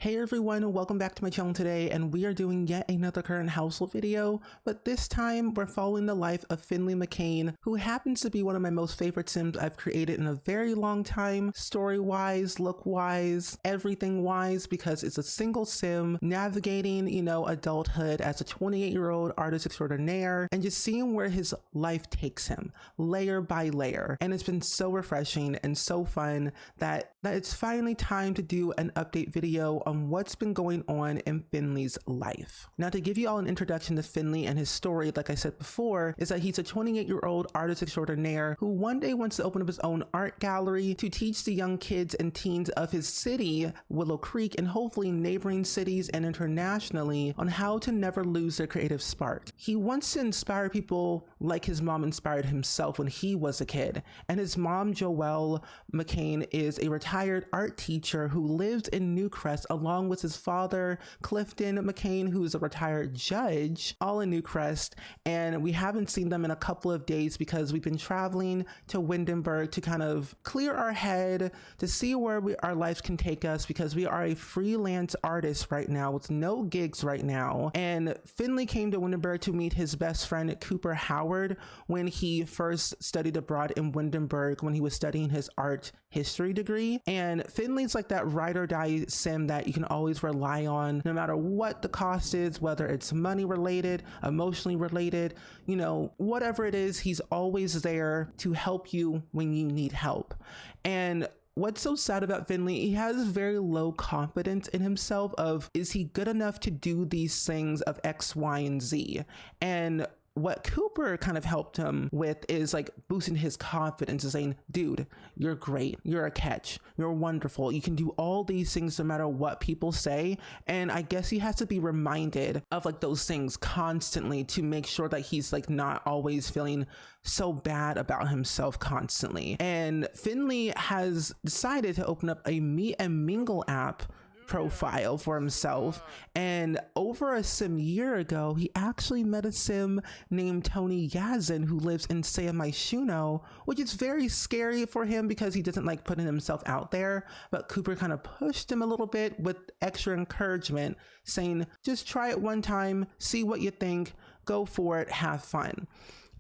Hey everyone, welcome back to my channel today, and we are doing yet another current household video, but this time we're following the life of Finley McCain, who happens to be one of my most favorite Sims I've created in a very long time, story-wise, look-wise, everything-wise, because it's a single Sim navigating, adulthood as a 28-year-old artist extraordinaire, and just seeing where his life takes him, layer by layer. And it's been so refreshing and so fun that it's finally time to do an update video on what's been going on in Finley's life. Now, to give you all an introduction to Finley and his story, like I said before, is that he's a 28-year-old artist extraordinaire who one day wants to open up his own art gallery to teach the young kids and teens of his city, Willow Creek, and hopefully neighboring cities and internationally on how to never lose their creative spark. He wants to inspire people like his mom inspired himself when he was a kid. And his mom, Joelle McCain, is a retired art teacher who lives in Newcrest along with his father, Clifton McCain, who's a retired judge, all in Newcrest. And we haven't seen them in a couple of days because we've been traveling to Windenburg to kind of clear our head to see where our lives can take us, because we are a freelance artist right now with no gigs right now. And Finley came to Windenburg to meet his best friend, Cooper Howard, when he first studied abroad in Windenburg when he was studying his art history degree. And Finley's like that ride or die Sim that you can always rely on no matter what the cost is, whether it's money related, emotionally related, whatever it is, he's always there to help you when you need help. And what's so sad about Finley, he has very low confidence in himself of, is he good enough to do these things of X, Y, and Z? And what Cooper kind of helped him with is like boosting his confidence and saying, dude, you're great. You're a catch. You're wonderful. You can do all these things no matter what people say. And I guess he has to be reminded of like those things constantly to make sure that he's like not always feeling so bad about himself constantly. And Finley has decided to open up a Meet and Mingle app profile for himself, and over a Sim year ago he actually met a Sim named Tony Yazin who lives in San Myshuno, which is very scary for him because he doesn't like putting himself out there. But Cooper kind of pushed him a little bit with extra encouragement, saying just try it one time, see what you think, go for it, have fun.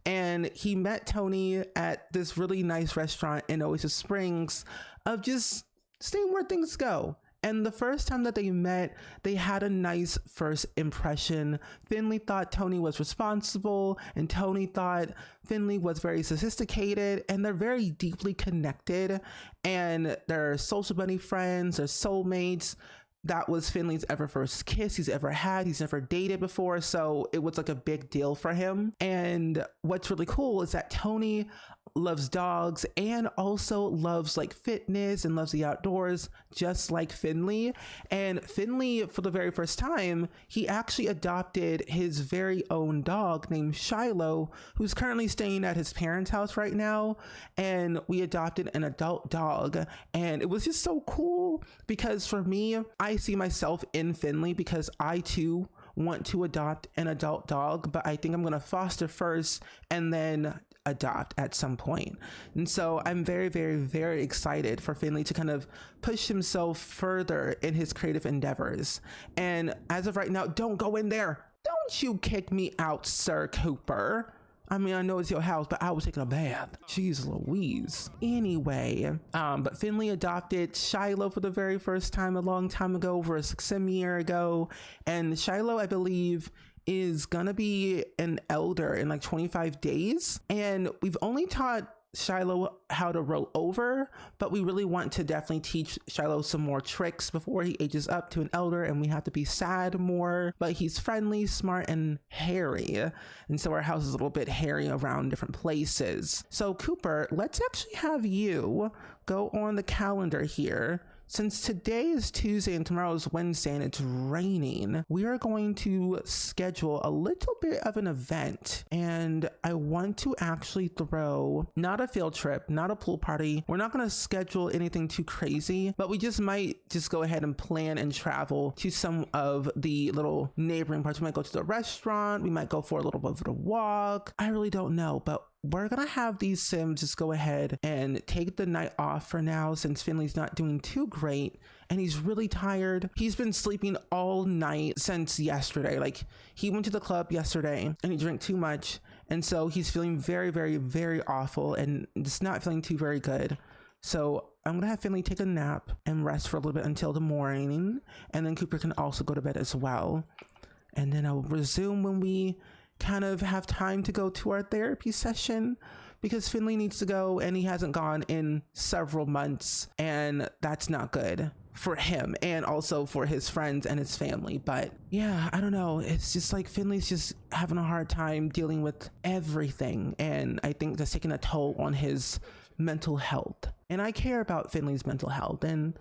And he met Tony at this really nice restaurant in Oasis Springs of just seeing where things go. And the first time that they met, they had a nice first impression. Finley thought Tony was responsible, and Tony thought Finley was very sophisticated, and they're very deeply connected. And they're social buddy friends, they're soulmates. That was Finley's first kiss he's ever had. He's never dated before, so it was like a big deal for him. And what's really cool is that Tony loves dogs and also loves like fitness and loves the outdoors, just like Finley. And Finley, for the very first time, he actually adopted his very own dog named Shiloh, who's currently staying at his parents' house right now. And we adopted an adult dog, and it was just so cool because for me, I see myself in Finley because I too want to adopt an adult dog, but I think I'm gonna foster first and then adopt at some point. And so I'm very, very, very excited for Finley to kind of push himself further in his creative endeavors. And as of right now, don't go in there. Don't you kick me out, Sir Cooper. I mean, I know it's your house, but I was taking a bath. Jeez Louise. Anyway, but Finley adopted Shiloh for the very first time a long time ago, over a Sim year ago. And Shiloh, I believe, is gonna be an elder in like 25 days. And we've only taught Shiloh how to roll over, but we really want to definitely teach Shiloh some more tricks before he ages up to an elder, and we have to be sad more. But he's friendly, smart, and hairy, and so our house is a little bit hairy around different places. So Cooper, let's actually have you go on the calendar here. Since today is Tuesday and tomorrow is Wednesday and it's raining, we are going to schedule a little bit of an event. And I want to actually throw not a field trip, not a pool party. We're not going to schedule anything too crazy, but we just might just go ahead and plan and travel to some of the little neighboring parts. We might go to the restaurant. We might go for a little bit of a walk. I really don't know, but we're gonna have these Sims just go ahead and take the night off for now, since Finley's not doing too great and he's really tired. He's been sleeping all night since yesterday. Like, he went to the club yesterday and he drank too much, and so he's feeling very, very, very awful and just not feeling too very good. So I'm gonna have Finley take a nap and rest for a little bit until the morning, and then Cooper can also go to bed as well. And then I'll resume when we kind of have time to go to our therapy session, because Finley needs to go and he hasn't gone in several months, and that's not good for him and also for his friends and his family. But yeah, I don't know, it's just like Finley's just having a hard time dealing with everything, and I think that's taking a toll on his mental health. And I care about Finley's mental health, and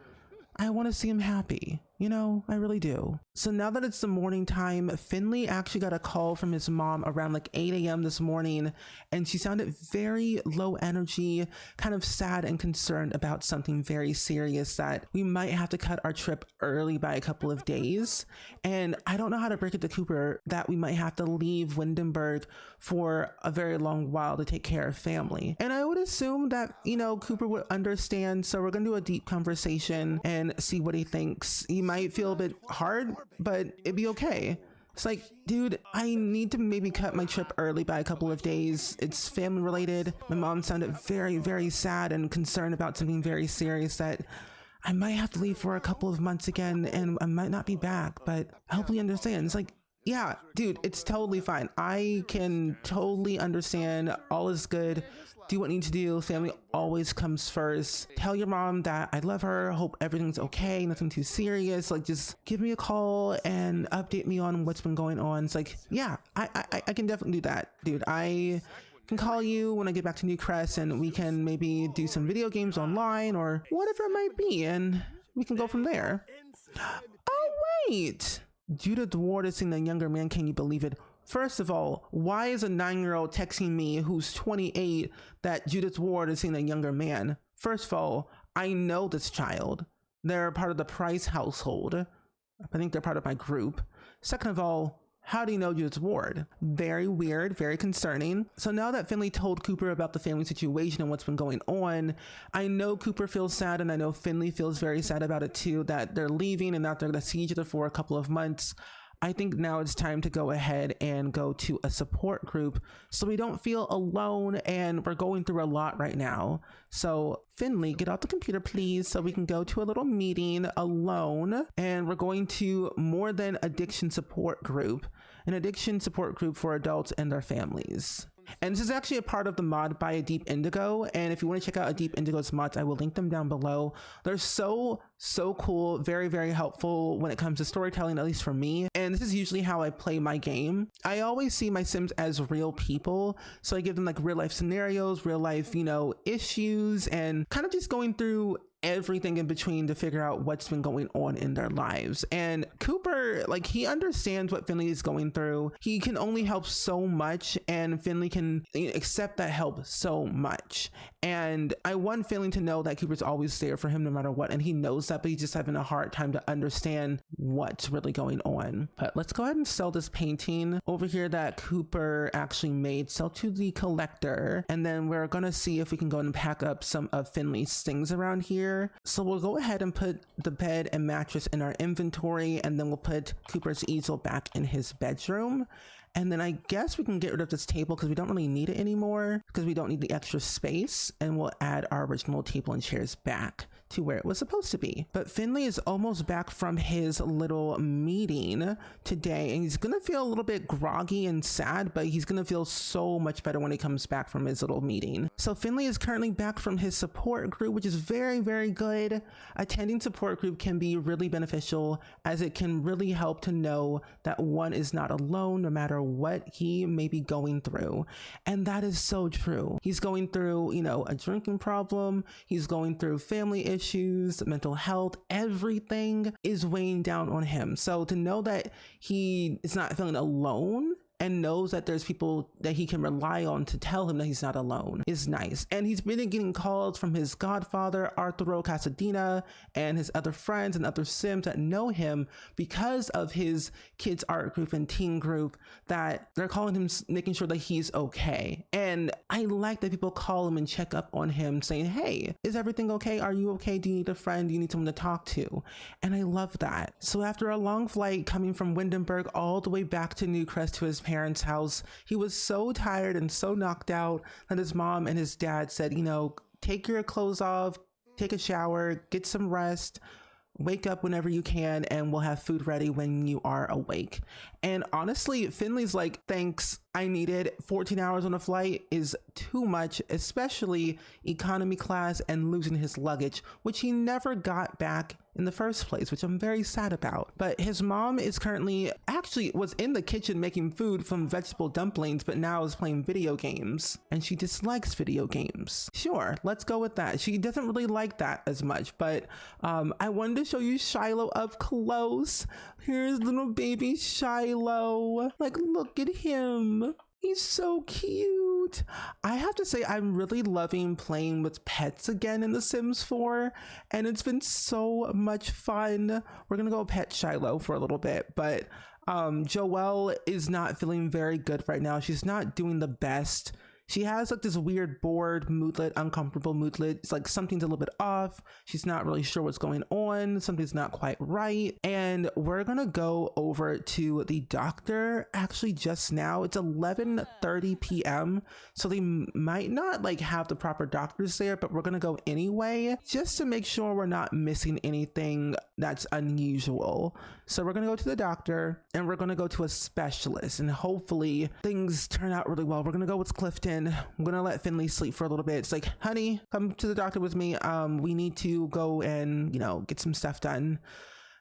I want to see him happy, you know, I really do. So now that it's the morning time, Finley actually got a call from his mom around like 8 a.m. this morning, and she sounded very low energy, kind of sad and concerned about something very serious, that we might have to cut our trip early by a couple of days. And I don't know how to break it to Cooper that we might have to leave Windenburg for a very long while to take care of family. And I would assume that, you know, Cooper would understand. So we're gonna do a deep conversation and see what he thinks. He might feel a bit hard, but it'd be okay. It's like, dude, I need to maybe cut my trip early by a couple of days. It's family related. My mom sounded very, very sad and concerned about something very serious that I might have to leave for a couple of months again, and I might not be back, but I hope he understands. It's like, yeah, dude, it's totally fine. I can totally understand. All is good. Do what you need to do. Family always comes first. Tell your mom that I love her. Hope everything's okay. Nothing too serious. Like, just give me a call and update me on what's been going on. It's like, yeah, I can definitely do that, dude. I can call you when I get back to Newcrest, and we can maybe do some video games online or whatever it might be, and we can go from there. Oh, wait. Judith Ward is seeing the younger man. Can you believe it? First of all, why is a 9-year-old texting me who's 28 that Judith Ward is seeing a younger man? First of all, I know this child. They're part of the Price household. I think they're part of my group. Second of all, how do you know Judith Ward? Very weird, very concerning. So now that Finley told Cooper about the family situation and what's been going on, I know Cooper feels sad, and I know Finley feels very sad about it too, that they're leaving and that they're gonna see each other for a couple of months. I think now it's time to go ahead and go to a support group so we don't feel alone, and we're going through a lot right now. So Finley, get off the computer please, so we can go to a little meeting alone, and we're going to More Than Addiction Support Group, an addiction support group for adults and their families. And this is actually a part of the mod by A Deep Indigo, and if you want to check out A Deep Indigo's mods, I will link them down below. They're so cool, very, very helpful when it comes to storytelling, at least for me. And this is usually how I play my game. I always see my Sims as real people, so I give them like real life scenarios, real life, you know, issues, and kind of just going through everything in between to figure out what's been going on in their lives. And Cooper, like, he understands what Finley is going through. He can only help so much, and Finley can accept that help so much. And I want Finley to know that Cooper's always there for him no matter what, and he knows that, but he's just having a hard time to understand what's really going on. But let's go ahead and sell this painting over here that Cooper actually made. Sell to the collector, and then we're gonna see if we can go and pack up some of Finley's things around here. So we'll go ahead and put the bed and mattress in our inventory, and then we'll put Cooper's easel back in his bedroom. And then I guess we can get rid of this table because we don't really need it anymore, because we don't need the extra space, and we'll add our original table and chairs back to where it was supposed to be. But Finley is almost back from his little meeting today, and he's gonna feel a little bit groggy and sad, but he's gonna feel so much better when he comes back from his little meeting. So Finley is currently back from his support group, which is very, very good. Attending support group can be really beneficial, as it can really help to know that one is not alone no matter what he may be going through. And that is so true. He's going through, you know, a drinking problem, he's going through family issues, mental health, everything is weighing down on him. So to know that he is not feeling alone and knows that there's people that he can rely on to tell him that he's not alone is nice. And he's been getting calls from his godfather, Arturo Casadena, and his other friends and other Sims that know him because of his kids art group and teen group, that they're calling him, making sure that he's okay. And I like that people call him and check up on him saying, hey, is everything okay? Are you okay? Do you need a friend? Do you need someone to talk to? And I love that. So after a long flight coming from Windenburg all the way back to Newcrest to his parents' house, he was so tired and so knocked out that his mom and his dad said, you know, take your clothes off, take a shower, get some rest, wake up whenever you can, and we'll have food ready when you are awake. And honestly, Finley's like, thanks, I need it. 14 hours on a flight is too much, especially economy class and losing his luggage, which he never got back in the first place, which I'm very sad about. But his mom is currently, actually was in the kitchen making food from vegetable dumplings, but now is playing video games, and she dislikes video games. Sure, let's go with that. She doesn't really like that as much, but I wanted to show you Shiloh up close. Here's little baby Shiloh. Like, look at him. He's so cute. I have to say, I'm really loving playing with pets again in The Sims 4, and it's been so much fun. We're gonna go pet Shiloh for a little bit, but Joelle is not feeling very good right now. She's not doing the best. She has like this weird bored moodlet, uncomfortable moodlet. It's like something's a little bit off. She's not really sure what's going on. Something's not quite right. And we're gonna go over to the doctor actually just now. It's 11:30 p.m. So they might not like have the proper doctors there, but we're gonna go anyway, just to make sure we're not missing anything that's unusual. So we're gonna go to the doctor and we're gonna go to a specialist, and hopefully things turn out really well. We're gonna go with Clifton. I'm gonna let Finley sleep for a little bit. It's like, honey, come to the doctor with me. We need to go and, you know, get some stuff done.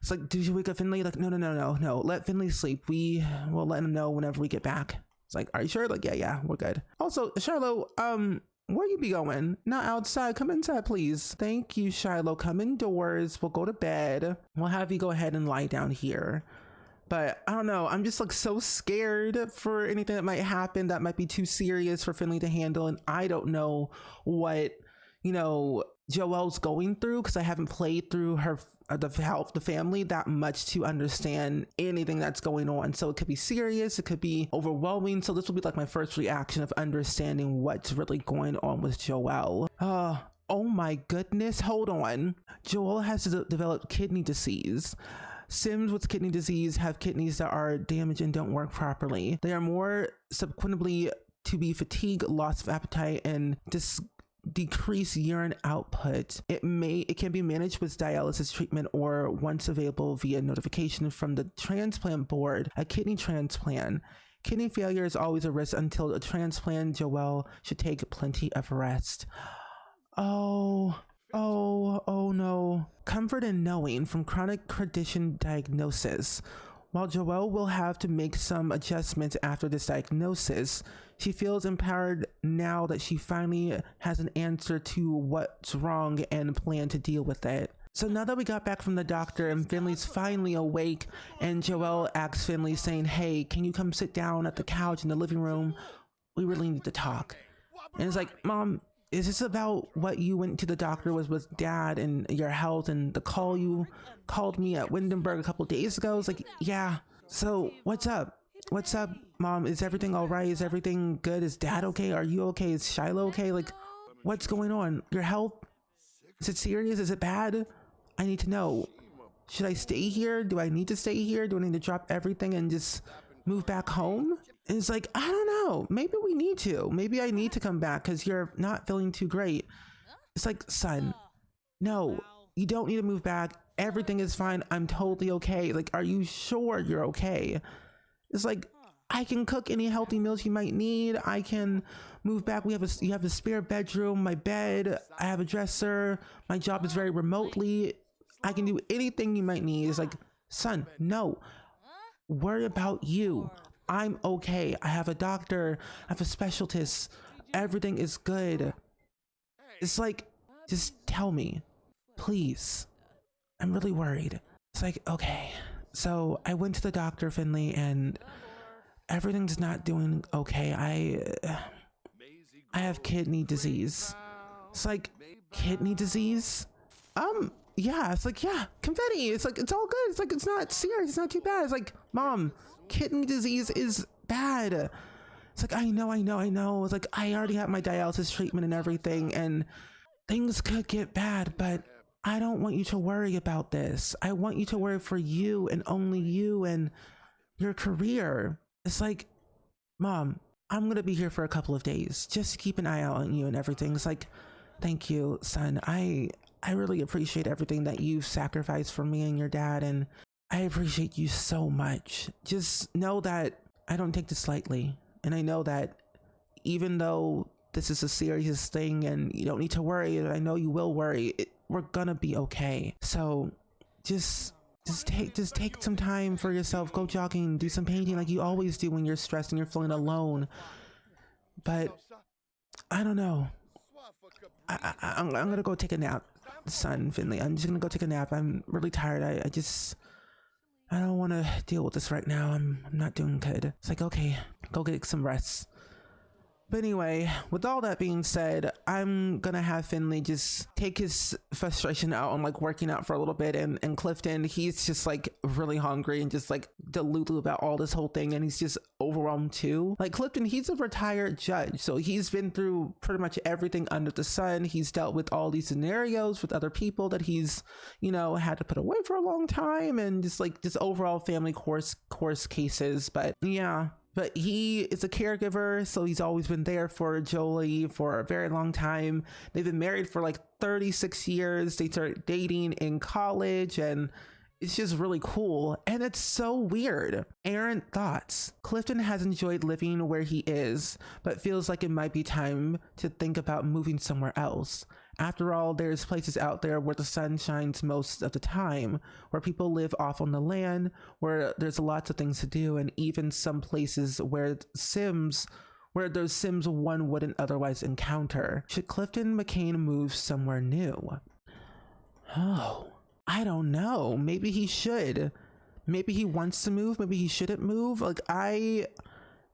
It's like, did you wake up Finley? Like, no. Let Finley sleep. We will let him know whenever we get back. It's like, are you sure? Like, yeah, we're good. Also, Shiloh, where you be going? Not outside. Come inside, please. Thank you, Shiloh. Come indoors. We'll go to bed. We'll have you go ahead and lie down here. But I don't know. I'm just like so scared for anything that might happen that might be too serious for Finley to handle. And I don't know what, you know, Joelle's going through, because I haven't played through her the family that much to understand anything that's going on. So it could be serious, it could be overwhelming. So this will be like my first reaction of understanding what's really going on with Joelle. Oh my goodness, hold on. Joelle has developed kidney disease. Sims with kidney disease have kidneys that are damaged and don't work properly. They are more subsequently to be fatigue, loss of appetite, and decrease urine output. It can be managed with dialysis treatment or, once available, via notification from the transplant board, a kidney transplant. Kidney failure is always a risk until a transplant. Joelle should take plenty of rest. Oh no. Comfort in knowing from chronic condition diagnosis. While Joelle will have to make some adjustments after this diagnosis, she feels empowered now that she finally has an answer to what's wrong and plan to deal with it. So now that we got back from the doctor and Finley's finally awake, and Joelle asks Finley saying, hey, can you come sit down at the couch in the living room? We really need to talk. And it's like, Mom, is this about what you went to the doctor with Dad and your health and the call you called me at Windenburg a couple days ago? It's like, yeah. So what's up? What's up, Mom? Is everything all right? Is everything good? Is Dad okay? Are you okay? Is Shiloh okay? Like, what's going on? Your health? Is it serious? Is it bad? I need to know. Should I stay here? Do I need to stay here? Do I need to drop everything and just move back home? And it's like, I don't know. Maybe we need to. Maybe I need to come back because you're not feeling too great. It's like, son, no, you don't need to move back. Everything is fine. I'm totally okay. Like, are you sure you're okay? It's like, I can cook any healthy meals you might need. I can move back. You have a spare bedroom, my bed. I have a dresser. My job is very remotely. I can do anything you might need. It's like, son, no. Worry about you. I'm okay. I have a doctor. I have a specialist. Everything is good. It's like, just tell me, please. I'm really worried. It's like, okay. So I went to the doctor, Finley, and everything's not doing okay. I have kidney disease. It's like, kidney disease? Yeah, it's like, yeah, confetti. It's like, it's all good. It's like, it's not serious. It's not too bad. It's like, Mom, kidney disease is bad. It's like, I know. It's like, I already have my dialysis treatment and everything, and things could get bad, but I don't want you to worry about this. I want you to worry for you and only you and your career. It's like, Mom, I'm gonna be here for a couple of days. Just keep an eye out on you and everything. It's like, thank you, son. I really appreciate everything that you've sacrificed for me and your dad, and I appreciate you so much. Just know that I don't take this lightly, and I know that even though this is a serious thing and you don't need to worry, and I know you will worry, we're gonna be okay. So just take some time for yourself. Go jogging, do some painting like you always do when you're stressed and you're feeling alone. But I don't know. I'm gonna go take a nap, son, Finley. I'm just gonna go take a nap. I'm really tired. I don't want to deal with this right now. I'm not doing good. It's like, okay, go get some rest. But anyway, with all that being said, I'm gonna have Finley just take his frustration out on like working out for a little bit, and Clifton, he's just like really hungry and just like delulu about all this whole thing, and he's just overwhelmed too. Like Clifton, he's a retired judge, so he's been through pretty much everything under the sun. He's dealt with all these scenarios with other people that he's, you know, had to put away for a long time, and just like just overall family course cases. But yeah. But he is a caregiver, so he's always been there for Jolie for a very long time. They've been married for like 36 years. They started dating in college, and it's just really cool. And it's so weird. Aaron, thoughts? Clifton has enjoyed living where he is, but feels like it might be time to think about moving somewhere else. After all, there's places out there where the sun shines most of the time, where people live off on the land, where there's lots of things to do, and even some places where there's Sims one wouldn't otherwise encounter. Should Clifton McCain move somewhere new? Oh, I don't know. Maybe he should. Maybe he wants to move. Maybe he shouldn't move. Like, I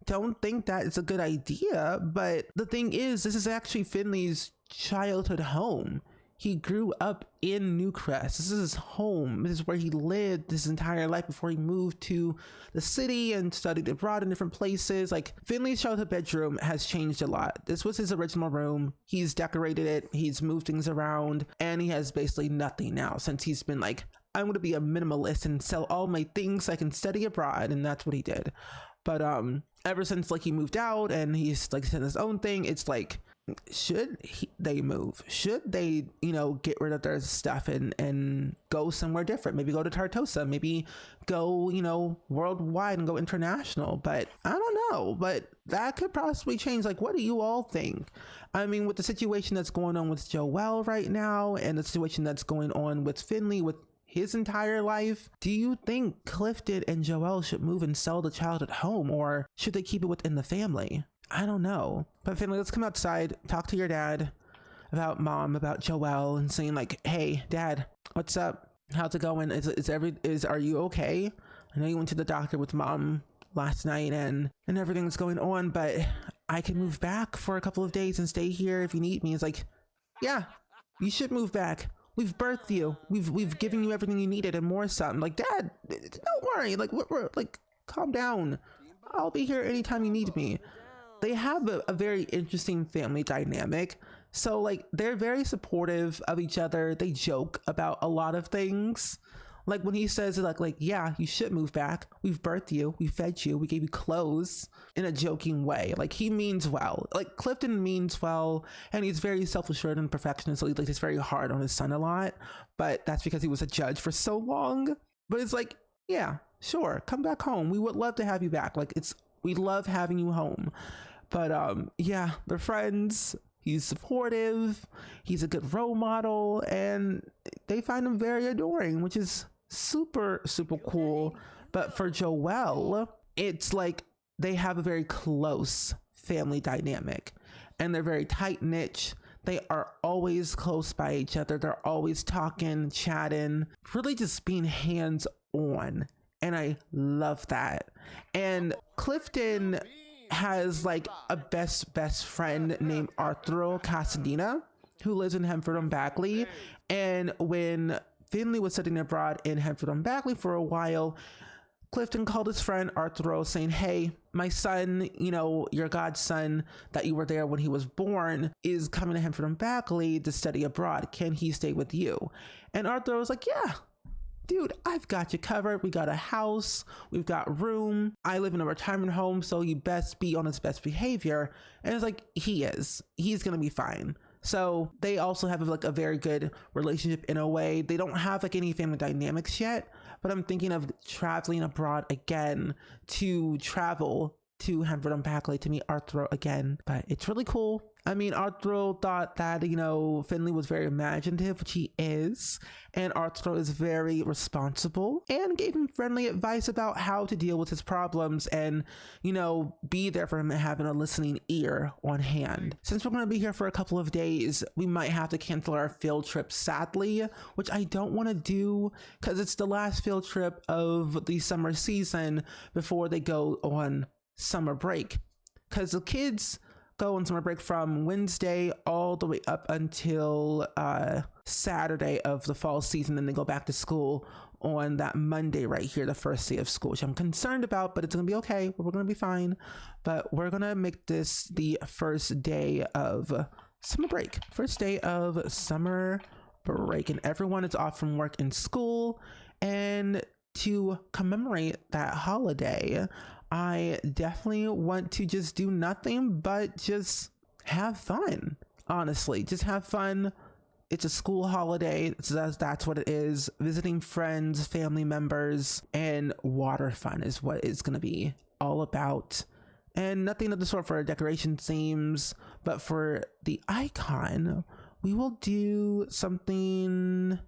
don't think that it's a good idea, but the thing is, this is actually Finley's childhood home. He grew up in Newcrest. This is his home. This is where he lived his entire life before he moved to the city and studied abroad in different places. Like, Finley's childhood bedroom has changed a lot. This was his original room. He's decorated it, he's moved things around, and he has basically nothing now since he's been like, I'm going to be a minimalist and sell all my things so I can study abroad, and that's what he did. But ever since like he moved out and he's like done his own thing, it's like, should they move? Should they, you know, get rid of their stuff and go somewhere different? Maybe go to Tartosa, maybe go, you know, worldwide and go international. But I don't know, but that could possibly change. Like, what do you all think? I mean, with the situation that's going on with Joelle right now and the situation that's going on with Finley with his entire life, do you think Clifton and Joelle should move and sell the child at home, or should they keep it within the family? I don't know. But Finley, let's come outside, talk to your dad about Mom, about Joelle, and saying like, hey, Dad, what's up? How's it going? Are you okay? I know you went to the doctor with Mom last night and everything's going on, but I can move back for a couple of days and stay here if you need me. It's like, yeah, you should move back. We've birthed you. We've given you everything you needed and more something. Like, Dad, don't worry. Like, we're like, calm down. I'll be here anytime you need me. They have a very interesting family dynamic. So like, they're very supportive of each other. They joke about a lot of things. Like when he says like, yeah, you should move back. We've birthed you. We fed you. We gave you clothes, in a joking way. Like, he means well. Like, Clifton means well, and he's very self-assured and perfectionist. So he's very hard on his son a lot, but that's because he was a judge for so long. But it's like, yeah, sure. Come back home. We would love to have you back. Like, we love having you home. But yeah, they're friends. He's supportive. He's a good role model, and they find him very adoring, which is super, super cool. But for Joelle, it's like they have a very close family dynamic, and they're very tight-knit. They are always close by each other. They're always talking, chatting, really just being hands-on And I love that. And Clifton has like a best friend named Arturo Casadena who lives in Hempford on Bagley. And when Finley was studying abroad in Hempford on Bagley for a while, Clifton called his friend Arturo saying, hey, my son, you know, your godson that you were there when he was born is coming to Hempford on Bagley to study abroad. Can he stay with you? And Arturo was like, yeah, dude, I've got you covered. We got a house, we've got room. I live in a retirement home, so you best be on his best behavior. And it's like, he's gonna be fine. So they also have like a very good relationship in a way. They don't have like any family dynamics yet, but I'm thinking of traveling abroad again to travel to Hempford on Bagley to meet Arturo again. But it's really cool. I mean, Arturo thought that, you know, Finley was very imaginative, which he is, and Arturo is very responsible and gave him friendly advice about how to deal with his problems and, you know, be there for him and having a listening ear on hand. Since we're going to be here for a couple of days, we might have to cancel our field trip, sadly, which I don't want to do because it's the last field trip of the summer season before they go on summer break, because the kids go on summer break from Wednesday all the way up until Saturday of the fall season, and they go back to school on that Monday right here, the first day of school, which I'm concerned about, but it's gonna be okay. We're gonna be fine. But we're gonna make this the first day of summer break, and everyone is off from work and school. And to commemorate that holiday, I definitely want to just do nothing but just have fun. Honestly, just have fun. It's a school holiday, so that's what it is. Visiting friends, family members, and water fun is what it's going to be all about. And nothing of the sort for decoration themes, but for the icon, we will do something.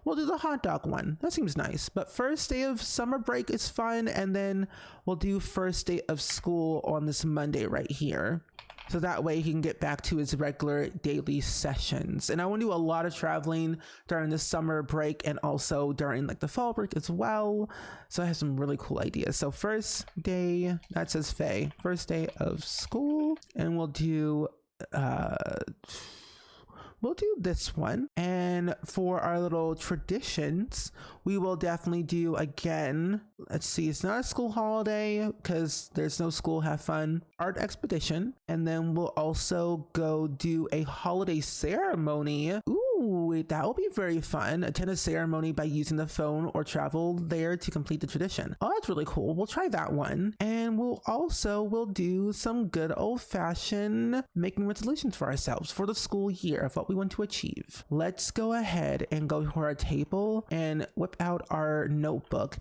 We'll do the hot dog one. That seems nice. But first day of summer break is fun. And then we'll do first day of school on this Monday right here. So that way he can get back to his regular daily sessions. And I want to do a lot of traveling during the summer break and also during like the fall break as well. So I have some really cool ideas. So first day, that says Faye, first day of school. And we'll do this one. And for our little traditions, we will definitely do again, let's see, it's not a school holiday because there's no school, have fun, art expedition. And then we'll also go do a holiday ceremony. Ooh, that will be very fun. Attend a ceremony by using the phone or travel there to complete the tradition. Oh, that's really cool. We'll try that one. And we'll do some good old-fashioned making resolutions for ourselves for the school year of what we want to achieve. Let's go ahead and go to our table and whip out our notebook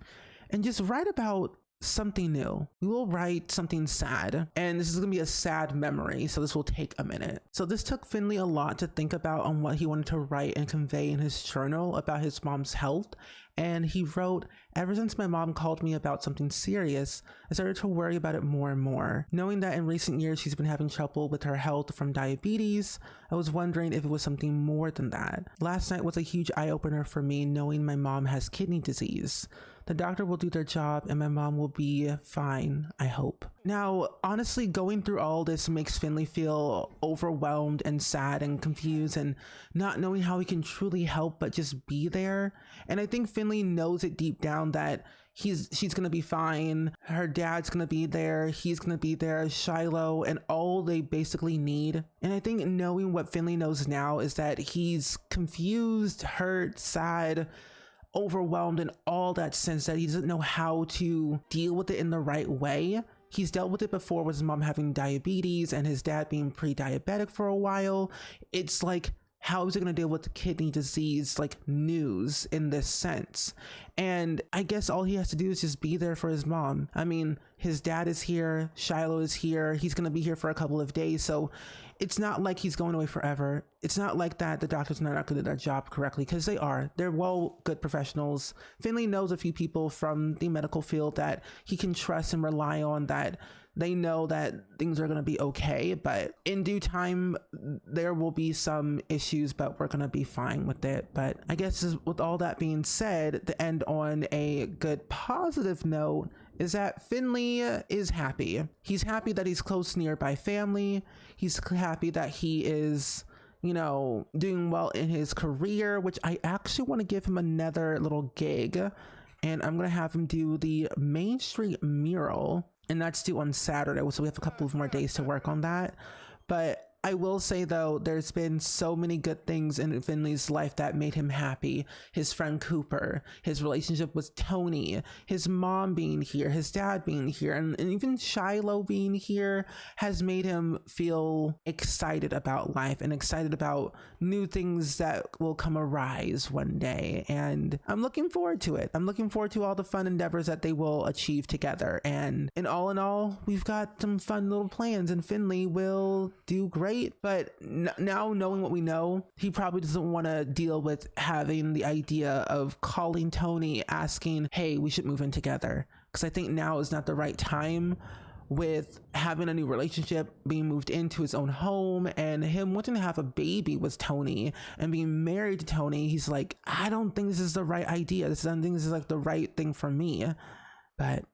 and just write about something new. We will write something sad, and this is gonna be a sad memory, so this will take a minute. So this took Finley a lot to think about on what he wanted to write and convey in his journal about his mom's health. And he wrote, ever since my mom called me about something serious, I started to worry about it more and more. Knowing that in recent years she's been having trouble with her health from diabetes, I was wondering if it was something more than that. Last night was a huge eye-opener for me, knowing my mom has kidney disease. The doctor will do their job and my mom will be fine, I hope. Now, honestly, going through all this makes Finley feel overwhelmed and sad and confused and not knowing how he can truly help but just be there. And I think Finley knows it deep down that she's gonna be fine. Her dad's gonna be there. He's gonna be there, Shiloh, and all they basically need. And I think knowing what Finley knows now is that he's confused, hurt, sad, overwhelmed in all that sense, that he doesn't know how to deal with it in the right way. He's dealt with it before with his mom having diabetes and his dad being pre-diabetic for a while. It's like, how is he going to deal with the kidney disease like news in this sense? And I guess all he has to do is just be there for his mom. I mean, His dad is here, Shiloh is here, he's gonna be here for a couple of days, so it's not like he's going away forever. It's not like that the doctors are not gonna do their job correctly, because they are. They're good professionals. Finley knows a few people from the medical field that he can trust and rely on, that they know that things are going to be okay, but in due time there will be some issues, but we're going to be fine with it. But I guess with all that being said, to end on a good positive note is that Finley is happy. He's happy that he's close nearby family. He's happy that he is, you know, doing well in his career, which I actually want to give him another little gig, and I'm going to have him do the Main Street mural. And that's due on Saturday, so we have a couple of more days to work on that. But I will say though, there's been so many good things in Finley's life that made him happy. His friend Cooper, his relationship with Tony, his mom being here, his dad being here, and even Shiloh being here has made him feel excited about life and excited about new things that will come arise one day. And I'm looking forward to it. I'm looking forward to all the fun endeavors that they will achieve together. And in all, we've got some fun little plans, and Finley will do great. But now knowing what we know, he probably doesn't want to deal with having the idea of calling Tony asking, hey, we should move in together, because I think now is not the right time with having a new relationship, being moved into his own home, and him wanting to have a baby with Tony and being married to Tony. He's like, I don't think this is the right idea. I don't think this is like the right thing for me. But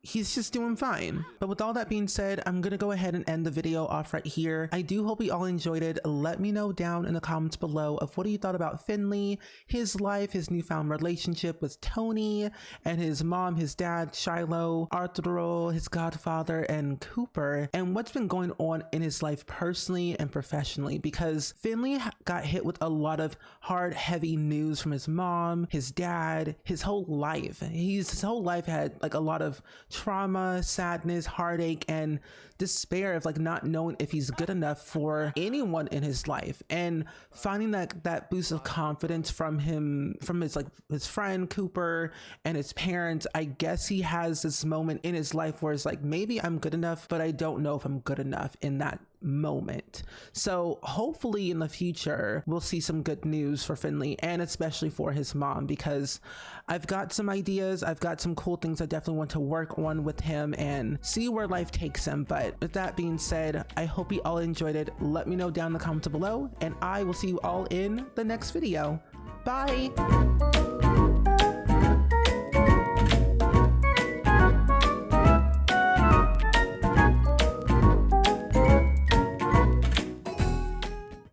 he's just doing fine. But with all that being said, I'm gonna go ahead and end the video off right here. I do hope you all enjoyed it. Let me know down in the comments below of what you thought about Finley, his life, his newfound relationship with Tony, and his mom, his dad, Shiloh, Arturo, his godfather, and Cooper, and what's been going on in his life personally and professionally, because Finley got hit with a lot of hard, heavy news from his mom, his dad, his whole life. His whole life had like a lot of trauma, sadness, heartache, and despair of like not knowing if he's good enough for anyone in his life. And finding that boost of confidence from him, from his friend Cooper and his parents, I guess he has this moment in his life where it's like, maybe I'm good enough, but I don't know if I'm good enough in that moment. So hopefully in the future we'll see some good news for Finley, and especially for his mom, because I've got some ideas, I've got some cool things I definitely want to work on with him and see where life takes him. But with that being said, I hope you all enjoyed it. Let me know down in the comments below, and I will see you all in the next video. Bye.